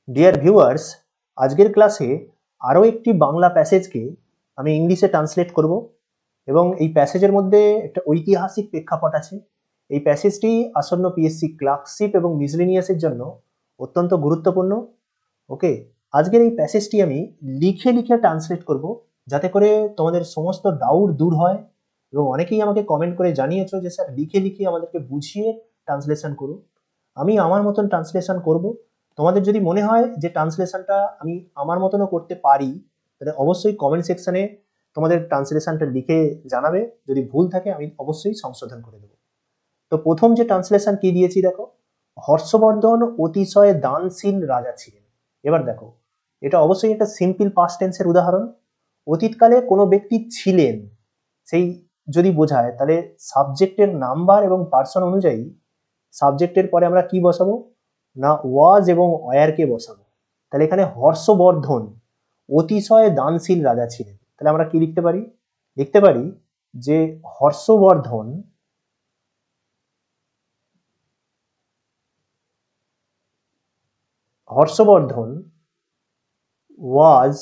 Dear viewers, আজকের ক্লাসে আরও একটি বাংলা প্যাসেজকে আমি ইংলিশে ট্রান্সলেট করব এবং এই প্যাসেজের মধ্যে একটা ঐতিহাসিক প্রেক্ষাপট আছে। এই প্যাসেজটি আসন্ন পিএসসি ক্লার্কশিপ এবং মিসলেনিয়াসের জন্য অত্যন্ত গুরুত্বপূর্ণ। ওকে, আজকের এই প্যাসেজটি আমি লিখে লিখে ট্রান্সলেট করব যাতে করে তোমাদের সমস্ত ডাউট দূর হয়, এবং অনেকেই আমাকে কমেন্ট করে জানিয়েছো যে স্যার লিখে লিখে আমাদেরকে বুঝিয়ে ট্রান্সলেশন করুন। আমি আমার মতন ট্রান্সলেশন করব। তোমাদের যদি মনে হয় যে ট্রান্সলেশনটা আমি আমার মতনও করতে পারি, তাহলে অবশ্যই কমেন্ট সেকশনে তোমাদের ট্রান্সলেশনটা লিখে জানাবে। যদি ভুল থাকে আমি অবশ্যই সংশোধন করে দেবো। তো প্রথম যে ট্রান্সলেশন কি দিয়েছি দেখো, হর্ষবর্ধন অতিশয় দানশীল রাজা ছিলেন। এবার দেখো, এটা অবশ্যই একটা সিম্পল পাস্ট টেন্সের উদাহরণ। অতীতকালে কোনো ব্যক্তি ছিলেন সেই যদি বোঝায়, তাহলে সাবজেক্টের নাম্বার এবং পার্সন অনুযায়ী সাবজেক্টের পরে আমরা কি বসাবো না, ওয়াজ এবং ওয়্যারকে বসাবো। তাহলে এখানে হর্ষবর্ধন অতিশয় দানশীল রাজা ছিলেন, তাহলে আমরা কি লিখতে পারি? লিখতে পারি যে Harshavardhana was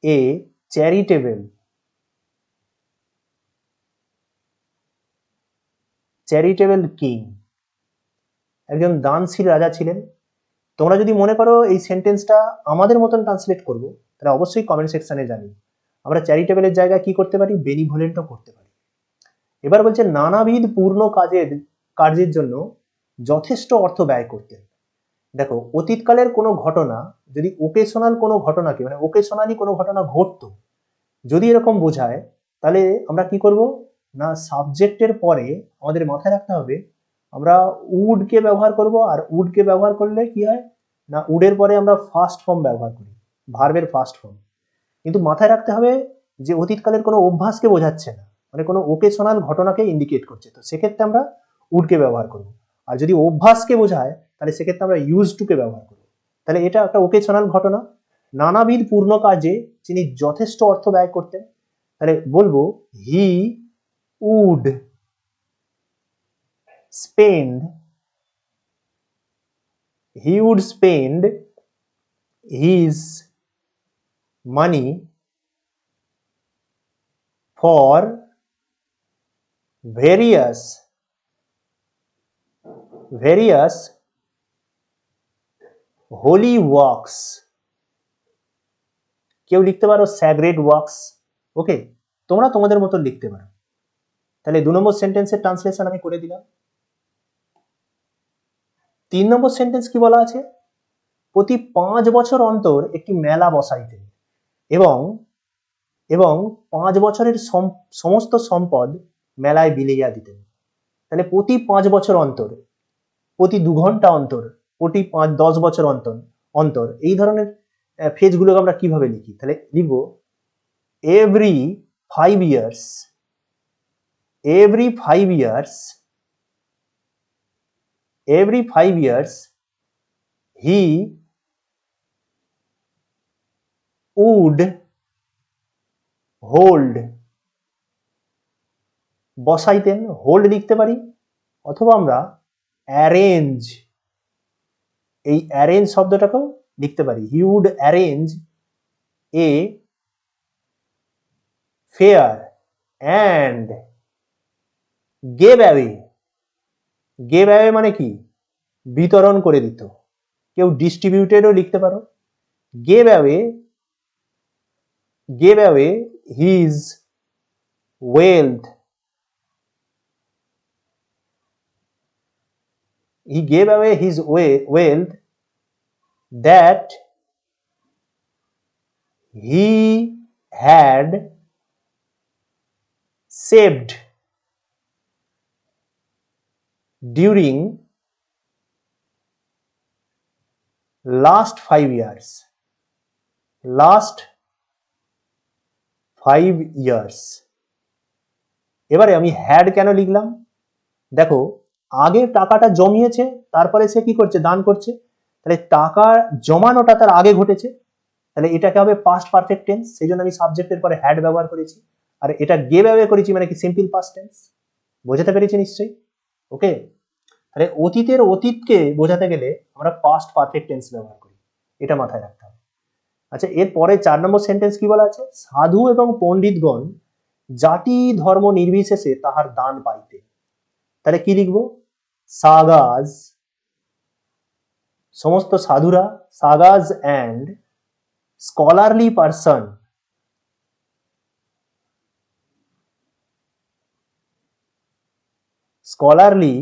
a charitable king, একজন দানশীল রাজা ছিলেন। তোমরা যদি মনে করো এই সেন্টেন্সটা আমাদের মতন ট্রান্সলেট করব, তাহলে অবশ্যই কমেন্ট সেকশনে জানি। আমরা চ্যারিটেবলের জায়গায় কি করতে পারি? বেনিভোলেন্টও করতে পারি। এবার বলছে নানাবিধ পূর্ণ কার্যের জন্য যথেষ্ট অর্থ ব্যয় করতেন। দেখো, অতীতকালের কোনো ঘটনা যদি ওকেশনাল কোনো ঘটনাকে, মানে ওকেশনালি কোনো ঘটনা ঘটতো যদি এরকম বোঝায়, তাহলে আমরা কি করব না, সাবজেক্টের পরে আমাদের মাথায় রাখতে হবে আমরা উডকে ব্যবহার করব। আর উডকে ব্যবহার করলে কি হয় না, উডের পরে আমরা ফার্স্ট ফর্ম ব্যবহার করি, ভার্বের ফার্স্ট ফর্ম। কিন্তু মাথায় রাখতে হবে যে অতীতকালের কোনো অভ্যাসকে বোঝাচ্ছে না, মানে কোনো ওকেশনাল ঘটনাকে ইন্ডিকেট করছে, তো সেক্ষেত্রে আমরা উডকে ব্যবহার করব। আর যদি অভ্যাসকে বোঝায় তাহলে সেক্ষেত্রে আমরা ইউজ টুকে ব্যবহার করব। তাহলে এটা একটা ওকেশনাল ঘটনা। নানাবিধ পূর্ণ কাজে তিনি যথেষ্ট অর্থ ব্যয় করতেন, তাহলে বলবো he would spend his money for various holy works. কেউ লিখতে পারো স্যাগ্রেড ওয়ার্কস। ওকে, তোমরা তোমাদের মতো লিখতে পারো। তাহলে 2 নম্বর সেন্টেন্সের ট্রান্সলেশন আমি করে দিলাম। 3 নম্বর সেন্টেন্স কি বলা আছে? প্রতি 5 বছর অন্তর একটি মেলা বসাইতেন এবং 5 বছরের সমস্ত সম্পদ মেলায় বিলিয়া দিতেন। তাহলে প্রতি 5 বছর অন্তর, প্রতি 2 ঘন্টা অন্তর, প্রতি 10 বছর অন্তর এই ধরনের ফ্রেজগুলোকে আমরা কিভাবে লিখি? তাহলে লিখব every 5 years he would hold, বসাইতেন, হোল্ড লিখতে পারি, অথবা আমরা অ্যারেঞ্জ, এই অ্যারেঞ্জ শব্দটাকেও লিখতে পারি। He would arrange a fair and gave away মানে কি? বিতরণ করে দিত। কেউ ডিস্ট্রিবিউটেডও লিখতে পারো। Gave away his wealth, he gave away his wealth that he had saved during last 5 years. এবারে আমি হ্যাড কেন লিখলাম? দেখো, আগে টাকাটা জমিয়েছে, তারপরে সে কি করছে? দান করছে। তাহলে টাকা জমানোটা তার আগে ঘটেছে, তাহলে এটাকে হবে পাস্ট পারফেক্ট টেন্স, সেই জন্য আমি সাবজেক্টের পরে হ্যাড ব্যবহার করেছি। আর এটা গেভ অ্যাওয়ে করেছি মানে কি? Simple past tense. বোঝাতে পেরেছি নিশ্চয়ই? ওকে, তাহলে অতীতের অতীতকে বোঝাতে গেলে আমরা পাস্ট পারফেক্ট টেন্স ব্যবহার করি, এটা মাথায় রাখতে হবে। আচ্ছা, এরপরে 4 নম্বর সেন্টেন্স কি বলা আছে? সাধু এবং পণ্ডিতগণ জাতি ধর্ম নির্বিশেষে তাহার দান পাইতে। তাহলে কি লিখবো? সাগাজ, সমস্ত সাধুরা, সাগাজ and scholarly person, scholarly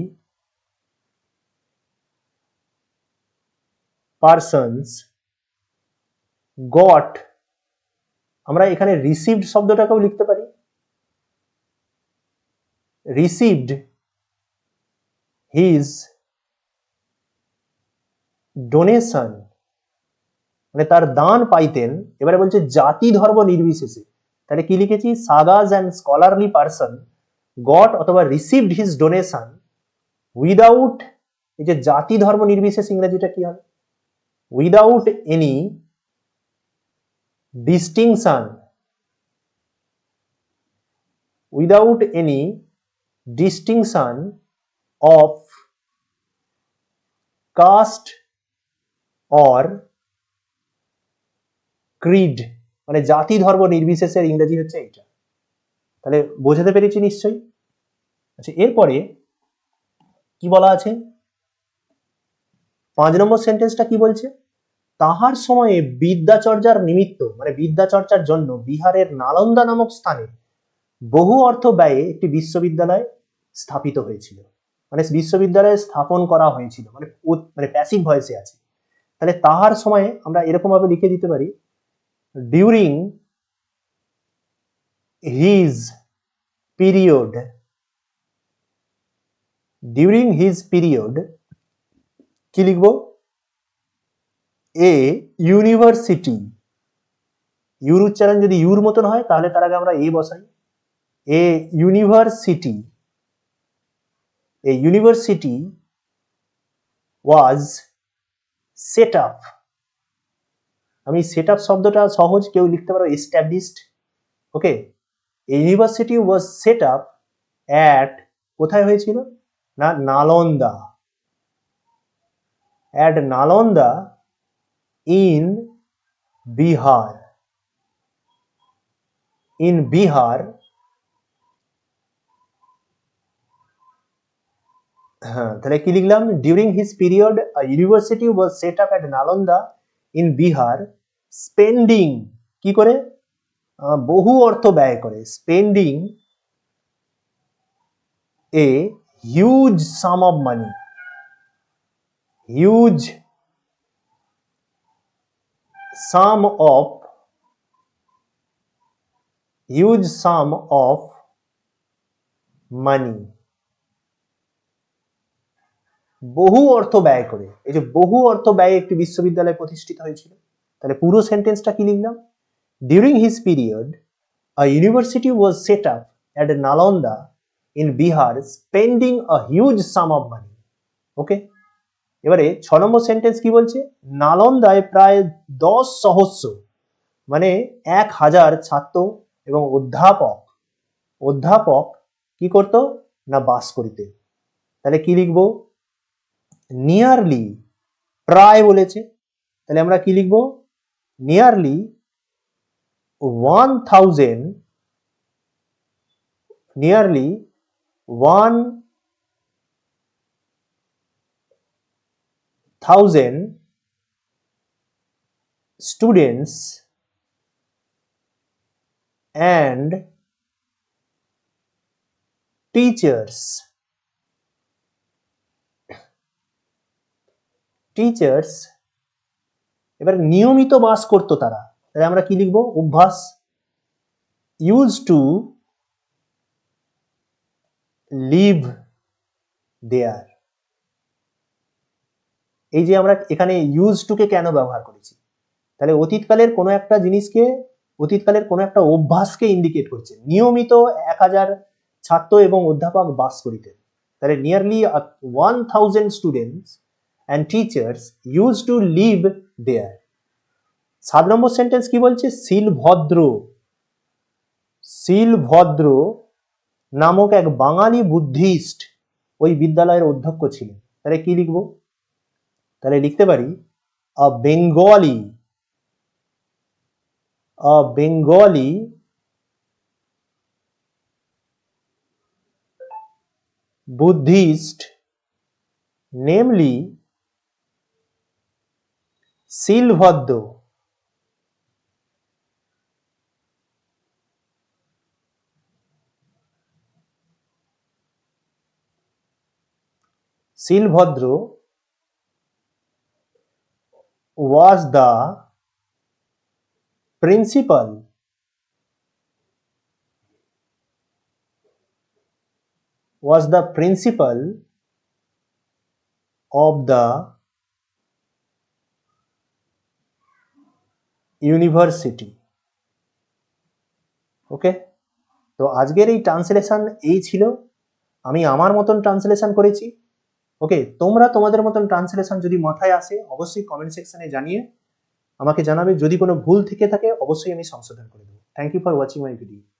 persons got, আমরা এখানে রিসিভড শব্দটাকেও লিখতে পারি, রিসিভড হিজ ডোনেশন, মানে তার দান পাইতেন। এবারে বলছে জাতি ধর্ম নির্বিশেষে, তাহলে কি লিখেছি? সাগাজ অ্যান্ড স্কলারলি পার্সন গট অথবা রিসিভড হিজ ডোনেশন উইদাউট, এই যে জাতি ধর্ম নির্বিশেষে ইংরেজিটা কি হবে? Without any distinction, without any distinction of caste or creed, মানে জাতি ধর্ম নির্বিশেষের ইংরেজি হচ্ছে এইটা। তাহলে বোঝাতে পেরেছি নিশ্চয়ই। আচ্ছা, এরপরে কি বলা আছে? 5 নম্বর সেন্টেন্সটা কি বলছে? তাহার সময়ে বিদ্যাচর্যার নিমিত্ত, মানে বিদ্যাচর্চার জন্য বিহারের নালন্দা নামক স্থানে বহু অর্থ ব্যয়ে একটি বিশ্ববিদ্যালয় স্থাপিত হয়েছিল, মানে বিশ্ববিদ্যালয় স্থাপন করা হয়েছিল, মানে প্যাসিভ ভয়েসে আছে। তাহলে তাহার সময়ে আমরা এরকম ভাবে লিখে দিতে পারি, during his period, during his period কি লিখবো? এ ইউনিভার্সিটি, ইউর উচ্চারণ যদি ইউর মতন হয় তাহলে তার আগে আমরা এ বসাই, a university, a university was set up, আমি সেট আপ শব্দটা সহজ, কেউ লিখতে পারো established, okay. University was set up at, কোথায় হয়েছিল? না Nalanda, at Nalanda in Bihar, in Bihar. হ্যাঁ, তাহলে কি লিখলাম? During his period university was set up at Nalanda in Bihar, spending, কি করে? বহু অর্থ ব্যয় করে, spending a huge some of money, huge some of, huge some of money, বহু অর্থ ব্যয় করে। এই যে বহু অর্থ ব্যয়ে একটি বিশ্ববিদ্যালয় প্রতিষ্ঠিত হয়েছিল। তাহলে পুরো সেন্টেন্সটা কি লিখলাম? During his period a university was set up at Nalanda in Bihar spending a huge sum of money. ওকে, এবারে 6 নম্বর সেন্টেন্স কি বলছে? নালন্দায় প্রায় 10 সহস্র, মানে 1000 ছাত্র এবং অধ্যাপক কি করতো? না বাস করিতে। তাহলে কি লিখবো? নিয়ারলি, প্রায় বলেছে, তাহলে আমরা কি লিখবো? Nearly 1000, nearly 1000 students and teachers এবার নিয়মিত বাস করতো তারা, তাহলে আমরা কি লিখবো? অভ্যাস, used to live there। এই যে আমরা এখানে used to কে কেন ব্যবহার করেছি? তাহলে অতীতকালের কোনো একটা জিনিসকে, অতীতকালের কোনো একটা অভ্যাসকে ইন্ডিকেট করছে। নিয়মিত 1000 ছাত্র এবং অধ্যাপক বাস করিতেন। তাহলে nearly 1000 students and teachers use to live there. 7 number sentence কি বলছে? শিলভদ্র নামক এক বাঙালি বুদ্ধিস্ট ওই বিদ্যালয়ের অধ্যক্ষ ছিলেন। তাহলে কি লিখবো? তাহলে লিখতে পারি a Bengali Buddhist, namely Silbhadra, was the principal of the university. Okay, তো আজকের এই ট্রান্সলেশন এই ছিল। আমি আমার মতন ট্রান্সলেশন করেছি। ওকে, তোমরা তোমাদের মতন ট্রান্সলেশন যদি মাথায় আসে অবশ্যই কমেন্ট সেকশনে জানিয়ে আমাকে জানাবে। যদি কোনো ভুল থেকে থাকে অবশ্যই আমি সংশোধন করে দেবো। Thank you for watching my video.